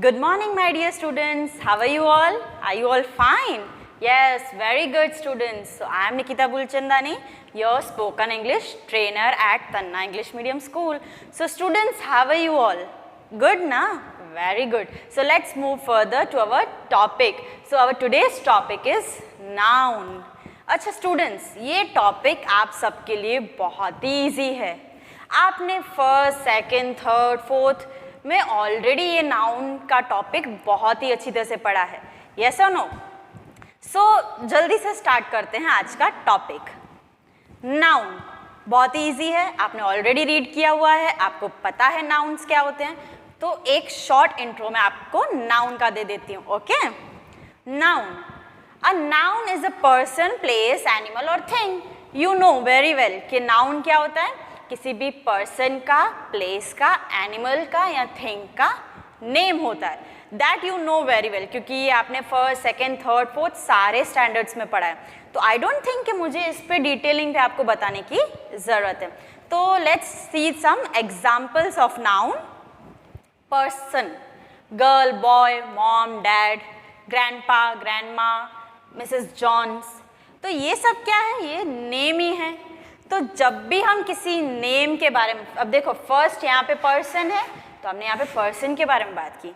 Good morning, my dear students. How are you all? Are you all fine? Yes, very good, students. So, I am Nikita Bulchandani, your spoken English trainer at Tanna English Medium School. So, students, how are you all? Good, na? Very good. So, let's move further to our topic. So, our today's topic is noun. अच्छा students, ये topic आप सबके लिए बहुत ही easy है. आपने first, second, third, fourth में ऑलरेडी ये नाउन का टॉपिक बहुत ही अच्छी तरह से पढ़ा है. यस और नो? सो जल्दी से स्टार्ट करते हैं आज का टॉपिक. नाउन बहुत ही ईजी है, आपने ऑलरेडी रीड किया हुआ है, आपको पता है नाउन्स क्या होते हैं. तो एक शॉर्ट इंट्रो मैं आपको नाउन का दे देती हूँ. Okay, noun. A noun is a person, place, animal or thing. You know very well कि noun क्या होता है. किसी भी person का, place का, animal का या thing का name होता है. That you know very well क्योंकि ये आपने first, second, third, fourth सारे standards में पढ़ा है. तो I don't think कि मुझे इस पे डिटेलिंग पे आपको बताने की ज़रूरत है. तो let's see some examples of noun. Person, girl, boy, mom, dad, grandpa, grandma, Mrs Jones. तो ये सब क्या है? ये नेम ही है. तो जब भी हम किसी नेम के बारे में, अब देखो फर्स्ट यहाँ पे पर्सन है तो हमने यहाँ पे पर्सन के बारे में बात की.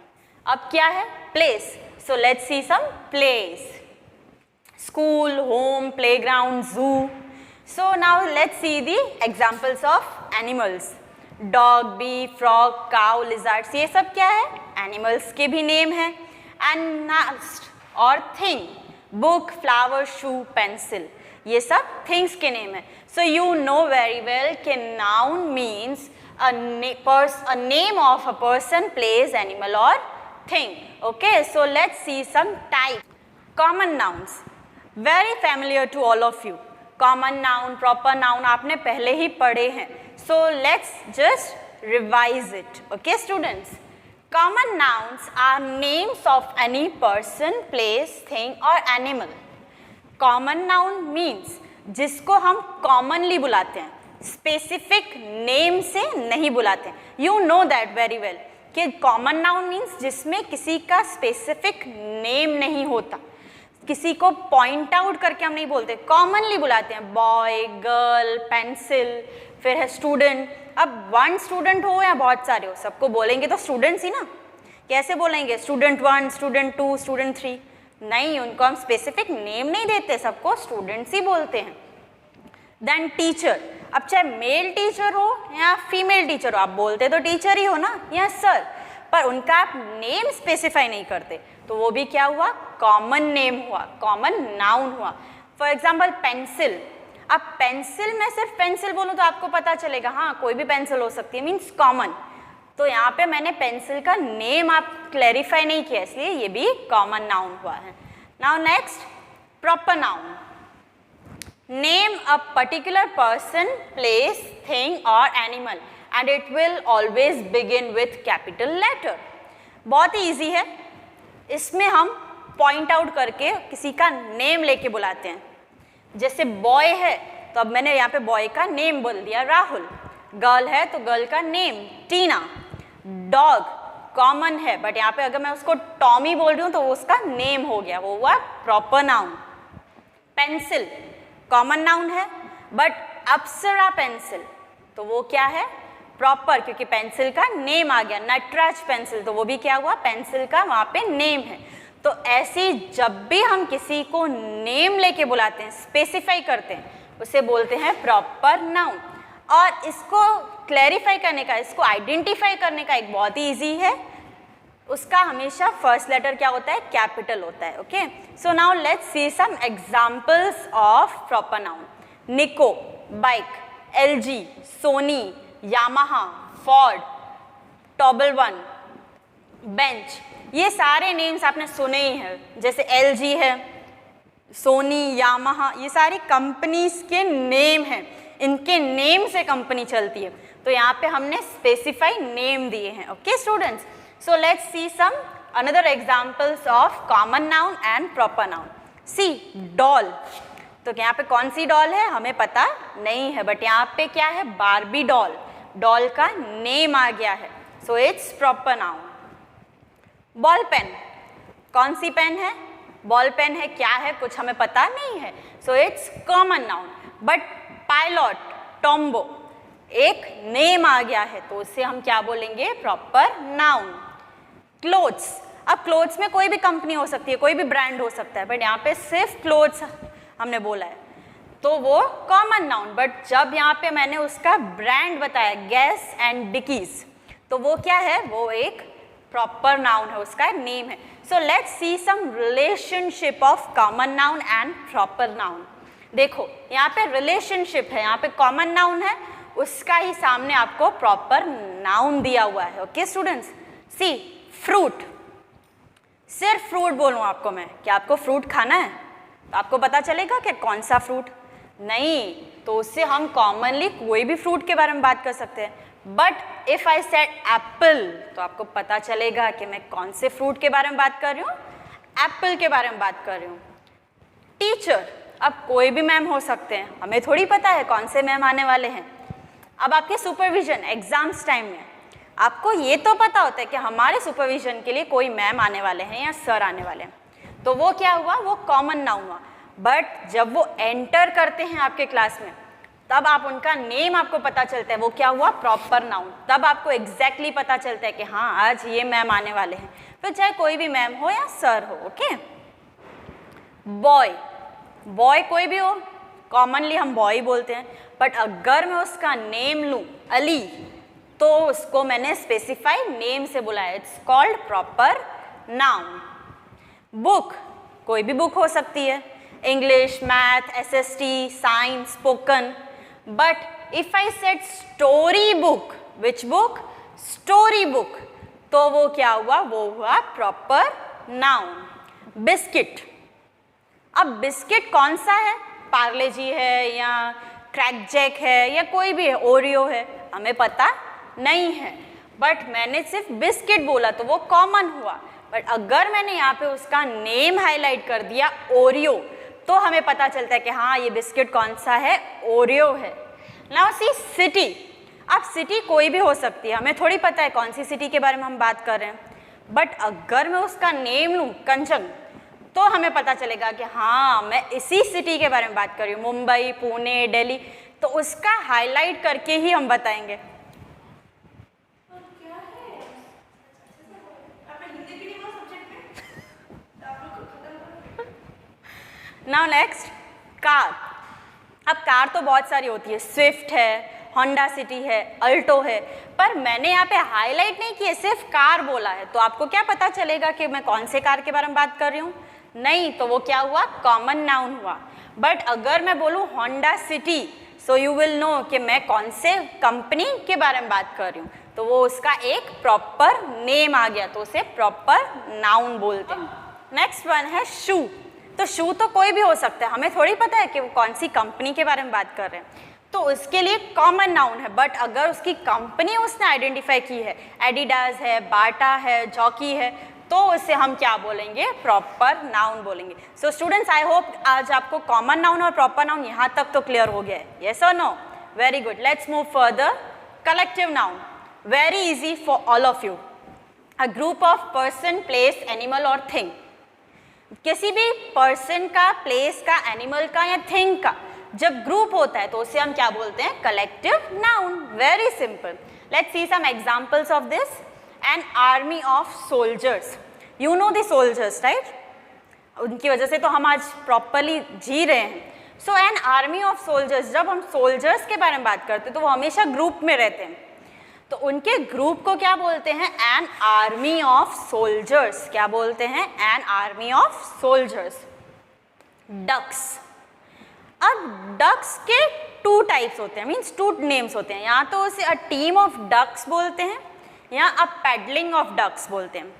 अब क्या है? Place. So let's see some place. School, home, playground, zoo. So now let's see the examples of animals. Dog, bee, frog, cow, lizards, ये सब क्या है? एनिमल्स के भी नेम है. एंड नेक्स्ट और thing, book, flower, shoe, pencil, ये सब थिंग्स के नेम है. So you know very well कि noun means a name of a person, place, animal और thing. Okay, so let's see some type. Common nouns, very familiar to all of you. Common noun, proper noun आपने पहले ही पढ़े हैं. So let's just revise it. Okay students, common nouns are names of any person, place, thing or animal. Common noun means जिसको हम commonly बुलाते हैं, specific name से नहीं बुलाते हैं. You know that very well कि common noun means जिसमें किसी का specific name नहीं होता, किसी को point out करके हम नहीं बोलते, commonly बुलाते हैं. boy, girl, pencil, फिर है स्टूडेंट. अब वन स्टूडेंट हो या बहुत सारे हो, सबको बोलेंगे तो स्टूडेंट्स ही ना. कैसे बोलेंगे? Student 1, student 2, student 3? नहीं, उनको हम स्पेसिफिक नेम नहीं देते, सबको स्टूडेंट्स ही बोलते हैं. Then teacher. अब चाहे मेल टीचर हो या फीमेल टीचर हो, आप बोलते तो टीचर ही हो ना या सर, पर उनका आप नेम स्पेसिफाई नहीं करते, तो वो भी क्या हुआ? कॉमन नेम हुआ, कॉमन नाउन हुआ. For example pencil. अब पेंसिल में सिर्फ पेंसिल बोलूँ तो आपको पता चलेगा, हाँ कोई भी पेंसिल हो सकती है, मीन्स कॉमन. तो यहाँ पे मैंने पेंसिल का नेम आप क्लैरिफाई नहीं किया, इसलिए ये भी कॉमन नाउन हुआ है. Now next, proper noun. Name a particular person, place, thing और animal and it will always begin with capital letter. बहुत ही ईजी है. इसमें हम पॉइंट आउट करके किसी का नेम लेके बुलाते हैं. जैसे बॉय है तो अब मैंने यहाँ पे बॉय का नेम बोल दिया राहुल. गर्ल है तो गर्ल का नेम टीना. डॉग कॉमन है बट यहाँ पे अगर मैं उसको टॉमी बोल रही हूँ तो उसका नेम हो गया, वो हुआ proper noun. Pencil common noun है बट अप्सरा पेंसिल, तो वो क्या है? प्रॉपर, क्योंकि पेंसिल का नेम आ गया. नटराज पेंसिल, तो वो भी क्या हुआ? पेंसिल का वहाँ पे नेम है. तो ऐसी जब भी हम किसी को नेम लेके बुलाते हैं, स्पेसिफाई करते हैं, उसे बोलते हैं प्रॉपर नाउन. और इसको क्लैरिफाई करने का, इसको आइडेंटिफाई करने का एक बहुत ही ईजी है. उसका हमेशा फर्स्ट लेटर क्या होता है? कैपिटल होता है. Okay, so now let's see some examples of proper noun. Nico, bike, LG, Sony, Yamaha, Ford, table one, bench, ये सारे नेम्स आपने सुने ही हैं. जैसे LG है, सोनी, यामाहा, ये सारी कंपनीज के नेम हैं, इनके नेम से कंपनी चलती है. तो यहाँ पे हमने स्पेसिफाई नेम दिए हैं. Okay students, so let's see some another examples of common noun and proper noun. See, doll. तो यहाँ पे कौन सी डॉल है हमें पता नहीं है, बट यहाँ पे क्या है? Barbie doll. डॉल का नेम आ गया है, so it's proper noun. Ball pen, कौन सी पेन है? बॉल पेन है, क्या है कुछ हमें पता नहीं है, so it's common noun. But Pilot, Tombow, एक नेम आ गया है तो उसे हम क्या बोलेंगे? Proper noun. क्लोथ्स, अब क्लोथ्स में कोई भी कंपनी हो सकती है, कोई भी ब्रांड हो सकता है, बट यहाँ पे सिर्फ क्लोथ्स हमने बोला है तो वो कॉमन नाउन। बट जब यहाँ पे मैंने उसका ब्रांड बताया गैस एंड डिकीज, तो वो क्या है? वो एक प्रॉपर नाउन है, उसका नेम है। So let's see some relationship of common noun and proper noun. देखो यहाँ पे रिलेशनशिप है, यहाँ पे कॉमन नाउन है, उसका ही सामने आपको प्रॉपर नाउन दिया हुआ है। ओके स्टूडेंट्स, सी फ्रूट, सिर्फ फ्रूट बोलूँ आपको मैं, क्या आपको फ्रूट खाना है? तो आपको पता चलेगा कि कौन सा फ्रूट? नहीं, तो उससे हम कॉमनली कोई भी फ्रूट के बारे में बात कर सकते हैं। But if I said Apple, तो आपको पता चलेगा कि मैं कौन से फ्रूट के बारे में बात कर रही हूँ? एप्पल के बारे में बात कर रही हूँ। टीचर, अब कोई भी मैम हो सकते हैं, हमें थोड़ी पता है कौन से मैम आने वाले हैं। अब आपके सुपरविजन एग्जाम्स टाइम में आपको ये तो पता होता है कि हमारे सुपरविजन के लिए कोई मैम आने वाले हैं या सर आने वाले हैं, तो वो क्या हुआ? वो कॉमन नाउन हुआ। बट जब वो एंटर करते हैं आपके क्लास में, तब आप उनका नेम आपको पता चलता है, वो क्या हुआ? Proper noun. तब आपको एग्जैक्टली पता चलता है कि हाँ आज ये मैम आने वाले हैं, फिर चाहे कोई भी मैम हो या सर हो। ओके, बॉय, बॉय कोई भी हो, कॉमनली हम बॉय बोलते हैं, बट अगर मैं उसका नेम लूँ अली, तो उसको मैंने स्पेसिफाई नेम से बुलाया, it's called proper noun. Book, कोई भी बुक हो सकती है, English, math, SST, science, spoken. But if I said story book, which book? Story book, तो वो क्या हुआ? वो हुआ प्रॉपर नाउन। बिस्किट, अब बिस्किट कौन सा है? पार्ले जी है या क्रैक जैक है या कोई भी है, ओरियो है, हमें पता नहीं है, बट मैंने सिर्फ बिस्किट बोला तो वो कॉमन हुआ। बट अगर मैंने यहाँ पे उसका नेम हाईलाइट कर दिया ओरियो, तो हमें पता चलता है कि हाँ ये बिस्किट कौन सा है? ओरियो है। नाउ सी सिटी, अब सिटी कोई भी हो सकती है, हमें थोड़ी पता है कौन सी सिटी के बारे में हम बात कर रहे हैं, बट अगर मैं उसका नेम लूँ कंचन, तो हमें पता चलेगा कि हाँ मैं इसी सिटी के बारे में बात कर रही हूँ, मुंबई, पुणे, दिल्ली, तो उसका हाईलाइट करके ही हम बताएंगे। Now next, car. अब कार तो बहुत सारी होती है, स्विफ्ट है, होंडा सिटी है, अल्टो है, पर मैंने यहाँ पे हाईलाइट नहीं किया, सिर्फ कार बोला है, तो आपको क्या पता चलेगा कि मैं कौन से कार के बारे में बात कर रही हूँ? नहीं, तो वो क्या हुआ? कॉमन नाउन हुआ। बट अगर मैं बोलूँ Honda City, so you will know कि मैं कौन से कंपनी के बारे में बात कर रही हूँ, तो वो उसका एक प्रॉपर नेम आ गया, तो उसे प्रॉपर नाउन बोलते हैं। नेक्स्ट वन है शू, तो शू तो कोई भी हो सकता है, हमें थोड़ी पता है कि वो कौन सी कंपनी के बारे में बात कर रहे हैं, तो उसके लिए कॉमन नाउन है। बट अगर उसकी कंपनी उसने आइडेंटिफाई की है, एडिडास है, बाटा है, जॉकी है, तो उसे हम क्या बोलेंगे? प्रॉपर नाउन बोलेंगे। सो स्टूडेंट्स, आई होप आज आपको कॉमन नाउन और प्रॉपर नाउन यहाँ तक तो क्लियर हो गया है, यस और no? Very good, let's move further. Collective noun, very easy for all of you. A group of person, place, animal और थिंग। किसी भी पर्सन का, प्लेस का, एनिमल का या थिंग का जब ग्रुप होता है तो उसे हम क्या बोलते हैं? Collective noun. Very simple, let's see some examples of this. An army of soldiers, you know the soldiers right, उनकी वजह से तो हम आज प्रॉपरली जी रहे हैं। सो एन आर्मी ऑफ सोल्जर्स, जब हम सोल्जर्स के बारे में बात करते हैं तो वो हमेशा ग्रुप में रहते हैं, तो उनके ग्रुप को क्या बोलते हैं? An army of soldiers. क्या बोलते हैं? An army of soldiers. Ducks, अब डक्स के टू टाइप्स होते हैं, मीन्स टू नेम्स होते हैं, या तो उसे अ टीम ऑफ डक्स बोलते हैं या अ पैडलिंग ऑफ डक्स बोलते हैं।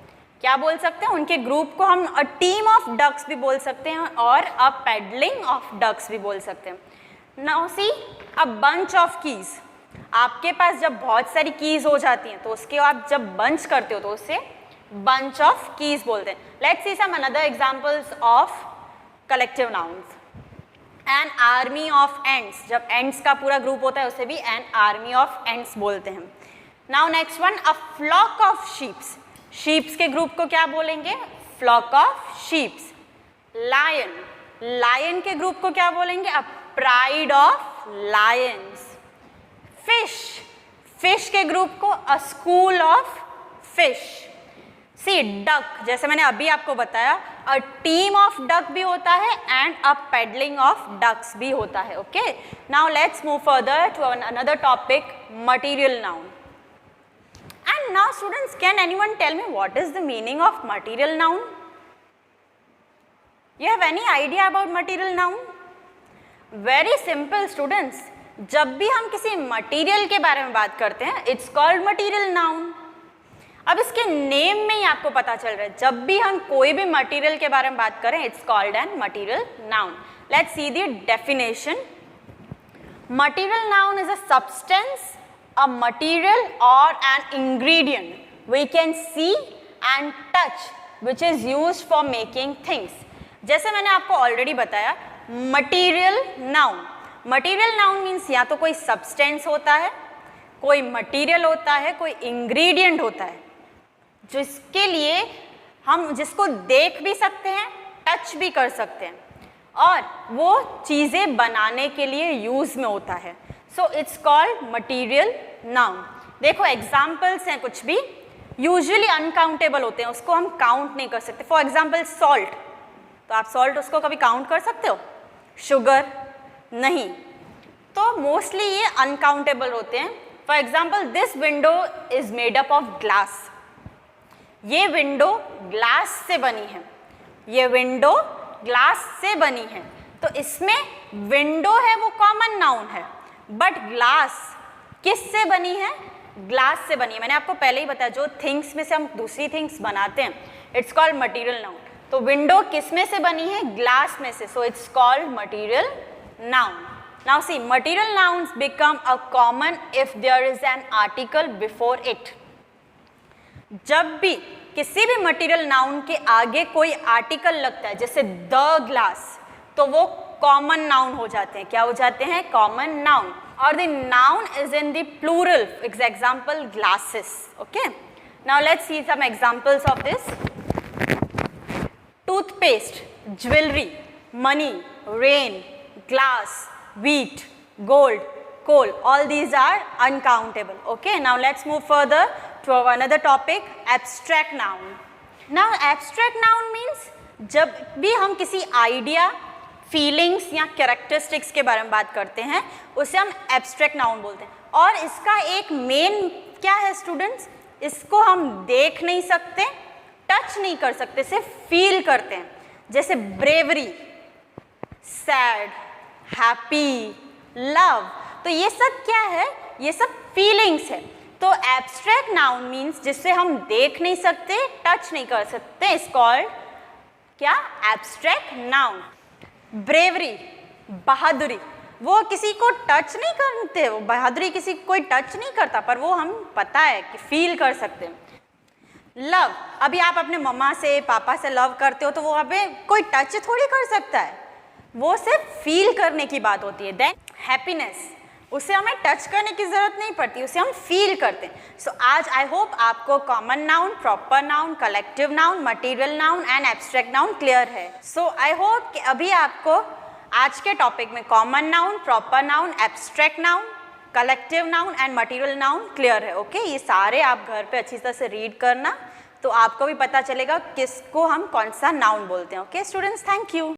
क्या बोल सकते हैं? उनके ग्रुप को हम अ टीम ऑफ डक्स भी बोल सकते हैं और अ पैडलिंग ऑफ डक्स भी बोल सकते हैं। Now see a bunch of keys, आपके पास जब बहुत सारी कीज हो जाती हैं तो उसके आप जब बंच करते हो तो उसे बंच ऑफ कीज बोलते हैं। Let's see some another examples of collective nouns. An army of ants, जब एंट्स का पूरा ग्रुप होता है उसे भी एन आर्मी ऑफ एंट्स बोलते हैं। Now next one, a flock of sheeps, sheeps के ग्रुप को क्या बोलेंगे? Flock of sheeps. Lion, lion के ग्रुप को क्या बोलेंगे? A pride of lions. Fish, fish के ग्रुप को a school of fish. See duck, जैसे मैंने अभी आपको बताया, अ टीम ऑफ डक भी होता है and a paddling of ducks भी होता है। Okay, now let's move further to another topic, material noun. And now students, can anyone tell me what is the meaning of material noun? You have any idea about material noun? Very simple students, जब भी हम किसी material के बारे में बात करते हैं, it's called material noun. अब इसके नेम में ही आपको पता चल रहा है, जब भी हम कोई भी मटेरियल के बारे में बात करें, it's called an material noun. Let's see the definition. Material noun is a substance, a material or an ingredient we can see and touch which is used for making things. जैसे मैंने आपको already बताया, material noun, material noun means या तो कोई substance होता है, कोई मटीरियल होता है, कोई इंग्रेडिएंट होता है, जिसके लिए हम जिसको देख भी सकते हैं, टच भी कर सकते हैं और वो चीज़ें बनाने के लिए यूज़ में होता है. So it's called material noun. देखो एग्जाम्पल्स हैं कुछ भी, यूजुअली अनकाउंटेबल होते हैं, उसको हम काउंट नहीं कर सकते. फॉर एग्जाम्पल सॉल्ट, तो आप सॉल्ट उसको कभी काउंट कर सकते हो? शुगर नहीं. तो मोस्टली ये अनकाउंटेबल होते हैं. For example this window is made up of glass. ये विंडो ग्लास से बनी है, ये विंडो ग्लास से बनी है. तो इसमें विंडो है वो कॉमन नाउन है, बट ग्लास किस से बनी है? ग्लास से बनी है. मैंने आपको पहले ही बताया, जो थिंग्स में से हम दूसरी थिंग्स बनाते हैं, इट्स कॉल्ड मटीरियल नाउन. तो विंडो किस में से बनी है? ग्लास में से. So it's called material noun. Now see, material nouns become a common if there is an article before it. जब भी किसी भी मटीरियल नाउन के आगे कोई आर्टिकल लगता है, जैसे द ग्लास, तो वो कॉमन नाउन हो जाते हैं. क्या हो जाते हैं? Common noun. और the noun is in the plural. Example glasses. Okay, now let's see some examples of this. Toothpaste, jewellery, money, rain, glass, wheat, gold, coal, all these are uncountable. Okay, now let's move further to another topic, abstract noun. Now abstract noun means जब भी हम किसी idea, feelings या characteristics के बारे में बात करते हैं, उसे हम एब्स्ट्रैक्ट नाउन बोलते हैं. और इसका एक मेन क्या है स्टूडेंट्स? इसको हम देख नहीं सकते, टच नहीं कर सकते, सिर्फ फील करते हैं. जैसे ब्रेवरी, सैड, हैप्पी, लव, तो ये सब क्या है? ये सब फीलिंग्स है. तो एब्स्ट्रैक्ट नाउन मीन्स जिससे हम देख नहीं सकते, टच नहीं कर सकते, इज कॉल्ड क्या? Abstract noun. ब्रेवरी, बहादुरी, वो किसी को टच नहीं करते, वो बहादुरी किसी को कोई टच नहीं करता, पर वो हम पता है कि फील कर सकते हैं. लव, अभी आप अपने मम्मा से, पापा से लव करते हो, तो वो अभी कोई टच थोड़ी कर सकता है, वो सिर्फ फील करने की बात होती है. देन हैप्पीनेस, उसे हमें टच करने की ज़रूरत नहीं पड़ती, उसे हम फील करते हैं. सो आज आई होप आपको common noun, proper noun, collective noun, material noun and abstract noun clear है. सो आई होप कि अभी आपको आज के टॉपिक में common noun, proper noun, abstract noun, collective noun and material noun clear है. ओके, ये सारे आप घर पे अच्छी तरह से रीड करना, तो आपको भी पता चलेगा किसको हम कौन सा नाउन बोलते हैं. Okay students, thank you.